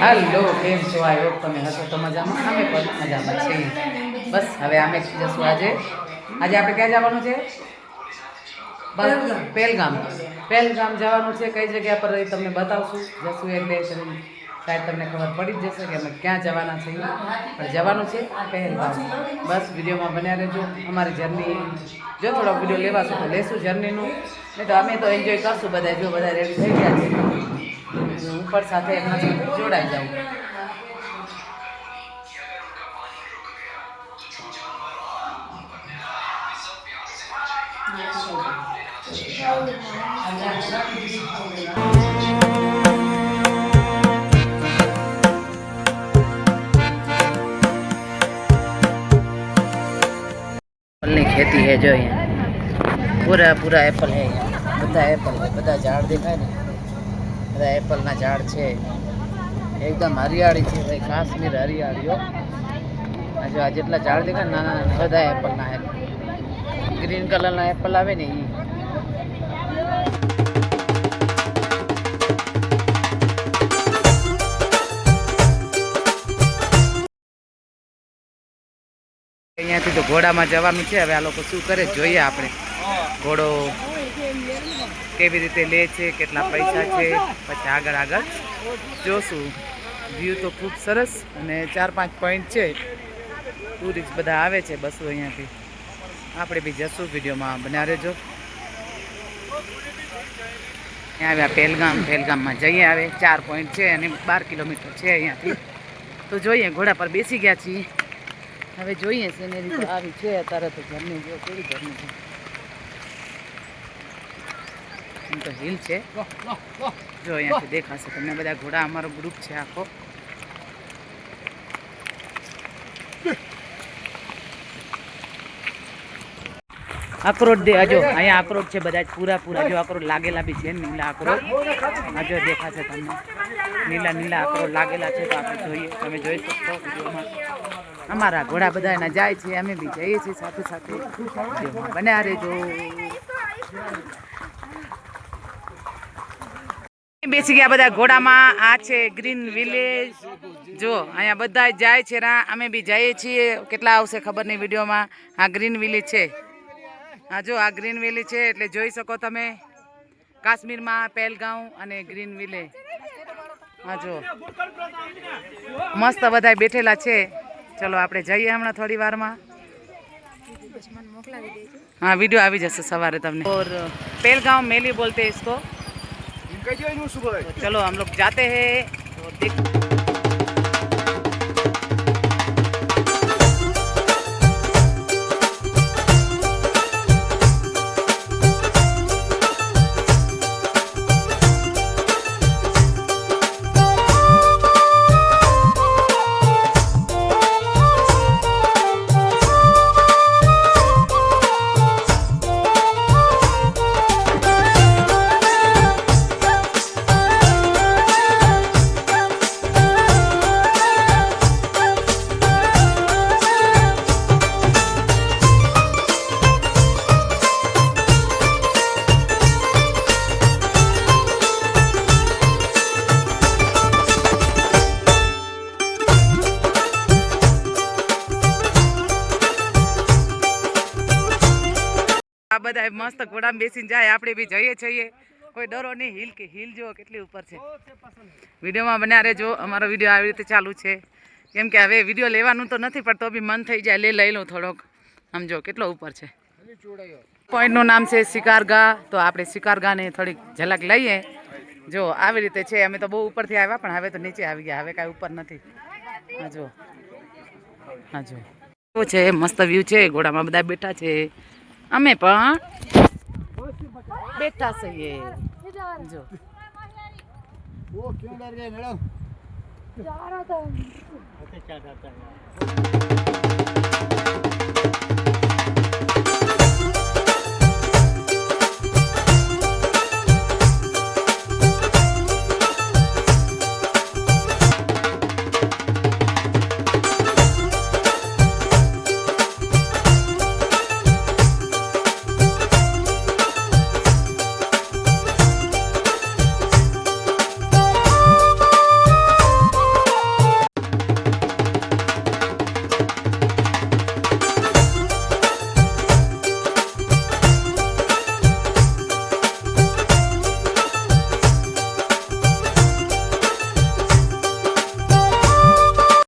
hello केम छो I hope તમે હશો તો મજામાં અમે પણ મજામાં છીએ બસ હવે અમે જશું આજે આપણે ક્યાં જવાનું છે બસ પહેલગામ જવાનું છે કઈ જગ્યા પર તમને બતાવશું જશું એટલે શાયદ તમને ખબર પડી જ જશે કે અમે ક્યાં જવાના છીએ પણ જવાનું છે પહેલગામ બસ વિડીયોમાં બન્યા રહેજો અમારી જર્ની જો થોડો વિડીયો લેવાશું તો લેશું જર્નીનું નહીં તો અમે તો એન્જોય કરશું બધા જો બધા રેડી થઈ ગયા છે હું પણ સાથે એમના સાથે જોડાઈ જાઉં एप्पल की खेती है जो यहाँ पूरा एप्पल है बता एप्पल है बता झाड़ दिखाए ना बता एप्पल ना झाड़ है एकदम हरियाળી है भाई काश्मीर हरियाळीओ जो आ जेटला झाड़ दिखाए ना बता एप्पल ना है ग्रीन कलर ना एप्पल आवे ने અહીંયાથી તો ઘોડામાં જવાનું છે હવે આ લોકો શું કરે જોઈએ આપણે ઘોડો કેવી રીતે લે છે કેટલા પૈસા છે પછી આગળ જોશું વ્યૂ તો ખૂબ સરસ અને 4-5 પોઈન્ટ છે ટુરિસ્ટ બધા આવે છે બસો અહીંયાથી આપણે બી જશું વિડીયોમાં બન્યા રહેજો અહીંયા આવ્યા પહેલગામમાં જઈએ આવે 4 પોઈન્ટ છે અને 12 કિલોમીટર છે અહીંયાથી તો જોઈએ ઘોડા પર બેસી ગયા છીએ હવે જોઈએ સિનેરી તો આવી છે અત્યારે તો જર્ની જો કેવી જર્ની છે એમ તો હિલ છે જો અહીંયાથી દેખાશે તમને બધા ઘોડા અમારો ગ્રુપ છે આખો અખરોટ જો અહીંયા અખરોટ છે બધા પૂરા જો અખરોટ લાગેલા બી છે નીલા અખરોટ આ જો દેખાશે તમને નીલા અખરોટ લાગેલા છે તો આપણે જોઈએ તમે જોઈ શકશો વિડીયોમાં અમારા ઘોડા બધા એના જાય છે અમે બી જઈએ છીએ સાથે બન્યા રહેજો બેસી ગયા બધા ઘોડામાં આ છે ગ્રીન વિલેજ જો અહીંયા બધા જાય છે અમે બી જઈએ છીએ કેટલા આવશે ખબર નહીં વિડીયોમાં આ ગ્રીન વિલેજ છે હા જો આ ગ્રીન વિલેજ છે એટલે જોઈ શકો તમે કાશ્મીરમાં પહેલગામ અને ગ્રીન વિલેજ હા જો મસ્ત બધા બેઠેલા છે ચલો આપણે જઈએ હમણાં થોડી વારમાં हाँ वीडियो आ जैसे सवारे तमने और पहलगाम मेली बोलते हैं इसको तो चलो हम लोग जाते हैं और देख બધા મસ્ત ઘોડામાં બેસીને જાય આપણે બી જઈએ છીએ કોઈ ડરો નહીં હિલ જો કેટલી ઉપર છે વિડીયોમાં બન્યા રહેજો અમારો વિડીયો આવી રીતે ચાલુ છે કેમ કે હવે વિડીયો લેવાનું તો નથી પણ તો બી મન થઈ જાય લઈ લઉં થોડોક સમજો કેટલો ઉપર છે પોઈન્ટનું નામ છે શિકારગાહ તો આપણે શિકારગાહને થોડીક ઝલક લઈએ જો આવી રીતે છે અમે તો બહુ ઉપરથી આવ્યા પણ હવે તો નીચે આવી ગયા હવે કાંઈ ઉપર નથી હા જો શું છે મસ્ત વ્યૂ છે ઘોડામાં બધા બેઠા છે અમે પણ બેઠા છીએ જો वो क्यों डर गए मैडम जा रहा था क्या जाता है